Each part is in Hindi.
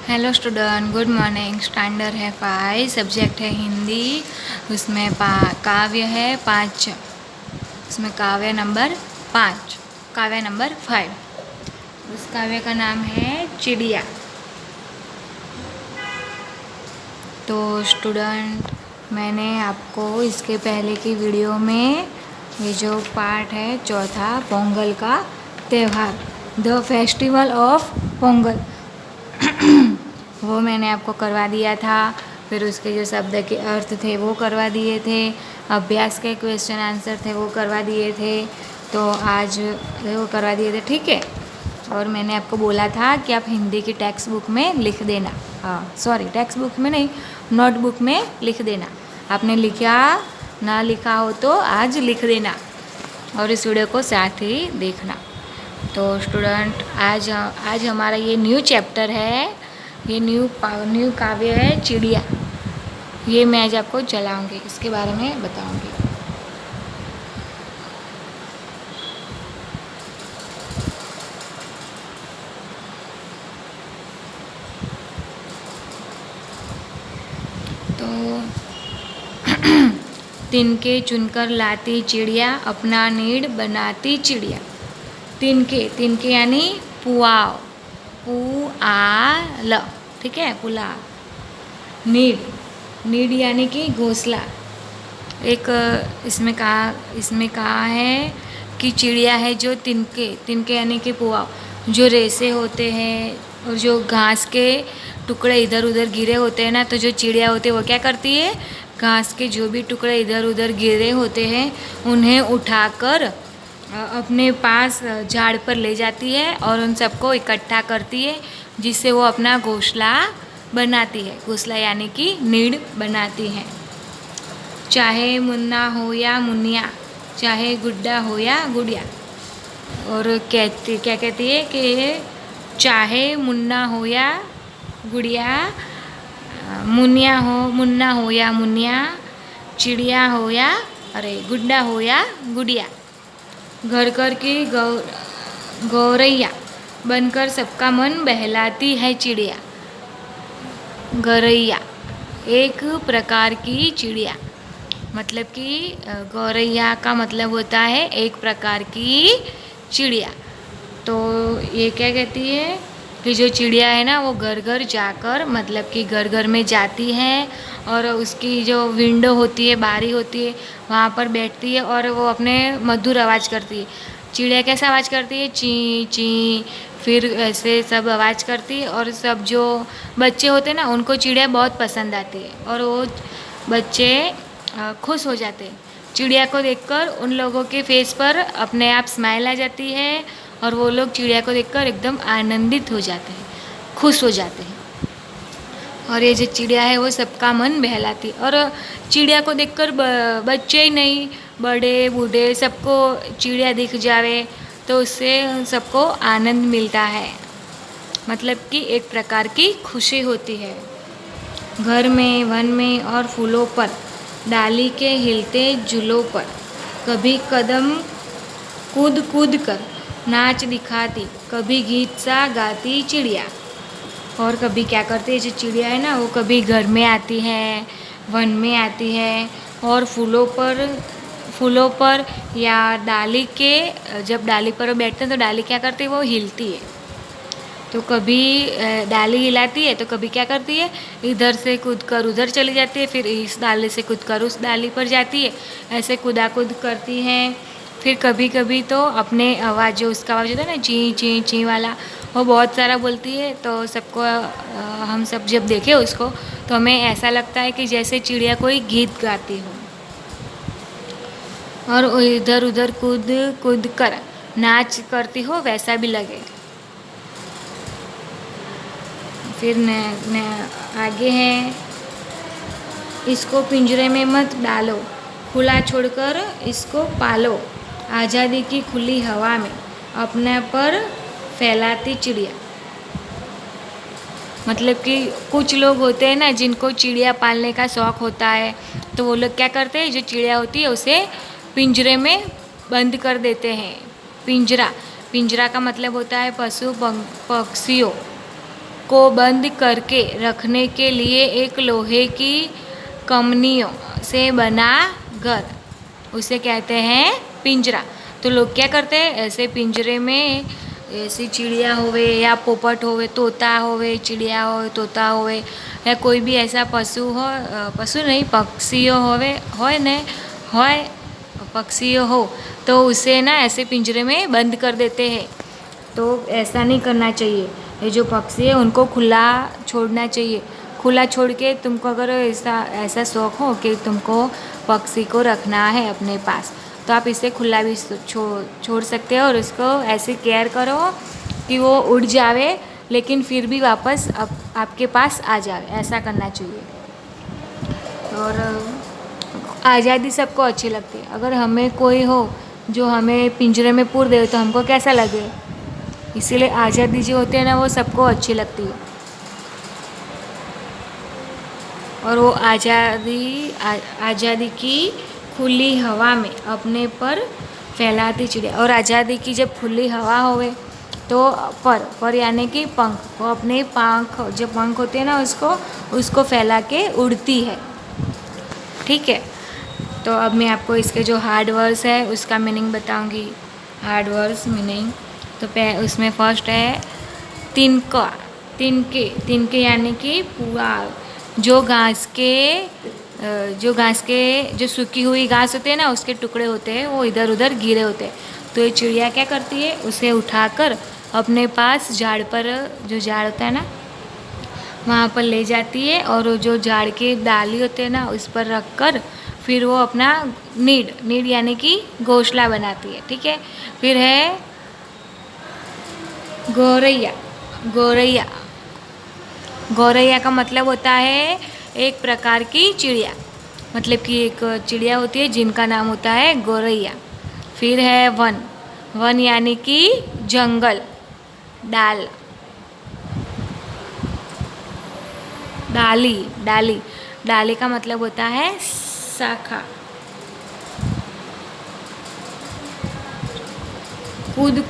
Hello student, good morning. Standard है 5, सब्जेक्ट है हिंदी। उसमें काव्य है 5। उसमें काव्य नंबर 5, काव्य नंबर 5। उस काव्य का नाम है चिड़िया। तो स्टूडेंट, मैंने आपको इसके पहले की वीडियो में ये जो पार्ट है चौथा, पोंगल का त्यौहार, द फेस्टिवल ऑफ पोंगल, वो मैंने आपको करवा दिया था। फिर उसके जो शब्द के अर्थ थे वो करवा दिए थे, अभ्यास के क्वेश्चन आंसर थे वो करवा दिए थे। तो आज वो करवा दिए थे, ठीक है। और मैंने आपको बोला था कि आप हिंदी की टेक्स्ट बुक में लिख देना। सॉरी, टेक्स्ट बुक में नहीं, नोटबुक में लिख देना। आपने लिखा ना लिखा हो तो आज लिख देना और इस वीडियो को साथ ही देखना। तो स्टूडेंट, आज हमारा ये न्यू चैप्टर है, ये न्यू काव्य है चिड़िया। ये मैं आज आपको चलाऊंगी, इसके बारे में बताऊंगी। तो तिनके चुनकर लाती चिड़िया, अपना नीड़ बनाती चिड़िया। तिनके यानी पुआल, पुआल, ठीक है, पुलाव। नीड यानी कि घोंसला। एक इसमें कहा है कि चिड़िया है जो तिनके यानी कि पुआल, जो रेसे होते हैं और जो घास के टुकड़े इधर उधर गिरे होते हैं ना, तो जो चिड़िया होती है वो क्या करती है, घास के जो भी टुकड़े इधर उधर गिरे होते हैं उन्हें उठाकर अपने पास झाड़ पर ले जाती है और उन सबको इकट्ठा करती है, जिससे वो अपना घोंसला बनाती है। घोंसला यानी कि नीड़ बनाती है। चाहे मुन्ना हो या मुनिया, चाहे गुड्डा हो या गुड़िया। और क्या कहती है कि चाहे मुन्ना हो या गुड़िया, मुन्ना हो या मुनिया, चिड़िया हो या गुड्डा हो या गुड़िया, घर घर की गौरैया बनकर सबका मन बहलाती है चिड़िया। गौरैया एक प्रकार की चिड़िया, मतलब कि गौरैया का मतलब होता है एक प्रकार की चिड़िया। तो ये क्या कहती है कि जो चिड़िया है ना, वो घर घर जाकर, मतलब कि घर घर में जाती है और उसकी जो विंडो होती है, बारी होती है, वहाँ पर बैठती है और वो अपने मधुर आवाज़ करती है। चिड़िया कैसा आवाज़ करती है, ची ची, फिर ऐसे सब आवाज़ करती है। और सब जो बच्चे होते हैं ना, उनको चिड़िया बहुत पसंद आती है और वो बच्चे खुश हो जाते हैं। चिड़िया को देखकर उन लोगों के फेस पर अपने आप स्माइल आ जाती है और वो लोग चिड़िया को देखकर एकदम आनंदित हो जाते हैं, खुश हो जाते हैं। और ये जो चिड़िया है वो सबका मन बहलाती है। और चिड़िया को देखकर बच्चे ही नहीं, बड़े बूढ़े सबको चिड़िया दिख जावे तो उससे सबको आनंद मिलता है, मतलब कि एक प्रकार की खुशी होती है। घर में, वन में और फूलों पर, डाली के हिलते झूलों पर, कभी कदम कूद कूद कर नाच दिखाती, कभी गीत सा गाती चिड़िया। और कभी क्या करती है, जो चिड़िया है ना, वो कभी घर में आती है, वन में आती है और फूलों पर या डाली के, जब डाली पर बैठते हैं तो डाली क्या करती है, वो हिलती है। तो कभी डाली हिलाती है तो कभी क्या करती है, इधर से कूद कर उधर चली जाती है, फिर इस डाली से कूद कर उस डाली पर जाती है, ऐसे कूदा कूद करती हैं। फिर कभी कभी तो अपने आवाज़, जो उसका आवाज़ होता है ना, ची ची ची वाला, वो बहुत सारा बोलती है। तो सबको हम सब जब देखें उसको तो हमें ऐसा लगता है कि जैसे चिड़िया कोई गीत गाती हो और इधर उधर कूद कूद कर नाच करती हो, वैसा भी लगे। फिर आगे है, इसको पिंजरे में मत डालो, खुला छोड़कर इसको पालो, आज़ादी की खुली हवा में अपने पर फैलाती चिड़िया। मतलब कि कुछ लोग होते हैं ना, जिनको चिड़िया पालने का शौक़ होता है, तो वो लोग क्या करते हैं, जो चिड़िया होती है उसे पिंजरे में बंद कर देते हैं। पिंजरा का मतलब होता है पशु पक्षियों, को बंद करके रखने के लिए एक लोहे की कमनियों से बना घर, उसे कहते हैं पिंजरा। तो लोग क्या करते हैं, ऐसे पिंजरे में ऐसी चिड़िया होवे या पोपट होवे, तोता होवे, चिड़िया होवे, तोता होवे, या कोई भी ऐसा पशु हो, पशु नहीं पक्षियों होवे होय ने होय पक्षियों हो, तो उसे ना ऐसे पिंजरे में बंद कर देते हैं। तो ऐसा नहीं करना चाहिए। ये जो पक्षी है उनको खुला छोड़ना चाहिए। खुला छोड़ के तुमको अगर ऐसा शौक़ हो कि तुमको पक्षी को रखना है अपने पास, तो आप इसे खुला भी छोड़ सकते हो और उसको ऐसे केयर करो कि वो उड़ जावे लेकिन फिर भी वापस आपके पास आ जाए, ऐसा करना चाहिए। और आज़ादी सबको अच्छी लगती है। अगर हमें कोई हो जो हमें पिंजरे में पूर दे तो हमको कैसा लगे, इसीलिए आज़ादी जो होती है ना वो सबको अच्छी लगती है। और वो आज़ादी की खुली हवा में अपने पर फैलाती चिड़िया। और आज़ादी की जब खुली हवा होवे तो पर यानी कि पंख, वो अपने पंख जो पंख होते हैं ना उसको फैला के उड़ती है। ठीक है, तो अब मैं आपको इसके जो हार्ड वर्ड्स है उसका मीनिंग बताऊंगी। हार्ड वर्ड्स मीनिंग, तो उसमें फर्स्ट है तिनका। तिनके यानी कि पुआल। जो घास के जो सूखी हुई घास होते हैं ना उसके टुकड़े होते हैं, वो इधर उधर गिरे होते हैं। तो ये चिड़िया क्या करती है, उसे उठाकर अपने पास झाड़ पर, जो झाड़ होता है ना वहाँ पर ले जाती है और वो जो झाड़ के डाली होते हैं ना उस पर रख कर फिर वो अपना नीड यानी कि घोंसला बनाती है। ठीक है, फिर है गौरैया का मतलब होता है एक प्रकार की चिड़िया, मतलब कि एक चिड़िया होती है जिनका नाम होता है गौरैया। फिर है वन यानी कि जंगल। डाली का मतलब होता है शाखा। कूद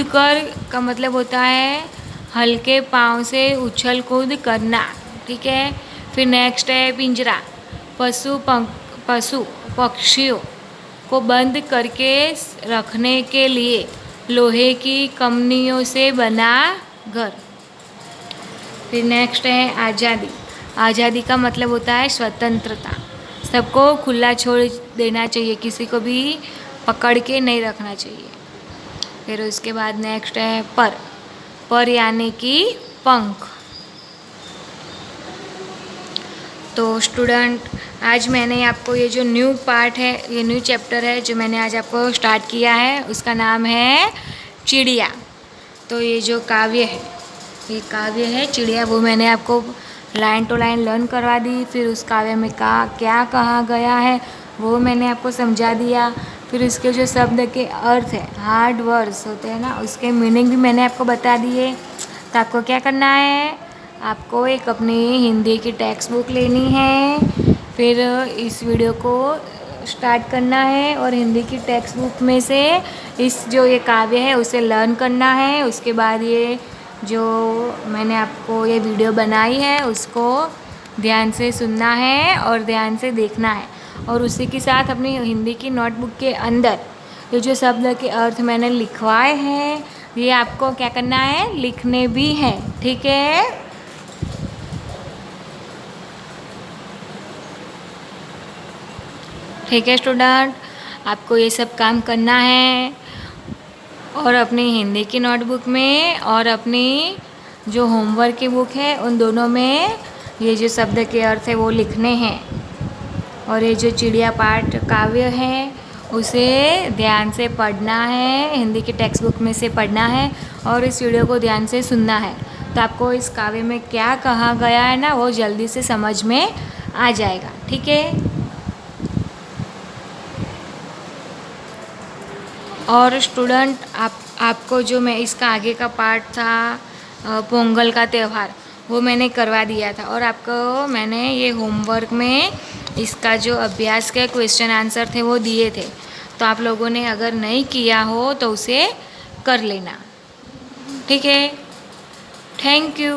कर का मतलब होता है हल्के पाँव से उछल कूद करना। ठीक है, फिर नेक्स्ट है पिंजरा। पक्षियों को बंद करके रखने के लिए लोहे की कमनियों से बना घर। फिर नेक्स्ट है आज़ादी का मतलब होता है स्वतंत्रता। सबको खुला छोड़ देना चाहिए, किसी को भी पकड़ के नहीं रखना चाहिए। फिर उसके बाद नेक्स्ट है पर यानी कि पंख। तो स्टूडेंट, आज मैंने आपको ये जो न्यू पार्ट है, ये न्यू चैप्टर है जो मैंने आज आपको स्टार्ट किया है, उसका नाम है चिड़िया। तो ये जो काव्य है चिड़िया, वो मैंने आपको लाइन टू लाइन लर्न करवा दी। फिर उस काव्य में क्या कहा गया है वो मैंने आपको समझा दिया। फिर उसके जो शब्द के अर्थ है, हार्ड वर्ड्स होते हैं ना, उसके मीनिंग भी मैंने आपको बता दिए। तो आपको क्या करना है, आपको एक अपनी हिंदी की टेक्स्ट बुक लेनी है, फिर इस वीडियो को स्टार्ट करना है और हिंदी की टेक्स्ट बुक में से ये काव्य है उसे लर्न करना है। उसके बाद ये जो मैंने आपको ये वीडियो बनाई है उसको ध्यान से सुनना है और ध्यान से देखना है। और उसी के साथ अपनी हिंदी की नोटबुक के अंदर ये जो शब्द के अर्थ मैंने लिखवाए हैं ये आपको क्या करना है, लिखने भी हैं। ठीक है, स्टूडेंट, आपको ये सब काम करना है और अपनी हिंदी की नोटबुक में और अपनी जो होमवर्क की बुक है उन दोनों में ये जो शब्द के अर्थ है वो लिखने हैं। और ये जो चिड़िया पाठ काव्य है उसे ध्यान से पढ़ना है, हिंदी की टेक्स्ट बुक में से पढ़ना है और इस वीडियो को ध्यान से सुनना है। तो आपको इस काव्य में क्या कहा गया है ना वो जल्दी से समझ में आ जाएगा। ठीक है, और स्टूडेंट, आपको जो मैं इसका आगे का पार्ट था पोंगल का त्यौहार वो मैंने करवा दिया था और आपको मैंने ये होमवर्क में इसका जो अभ्यास के क्वेश्चन आंसर थे वो दिए थे। तो आप लोगों ने अगर नहीं किया हो तो उसे कर लेना। ठीक है, थैंक यू।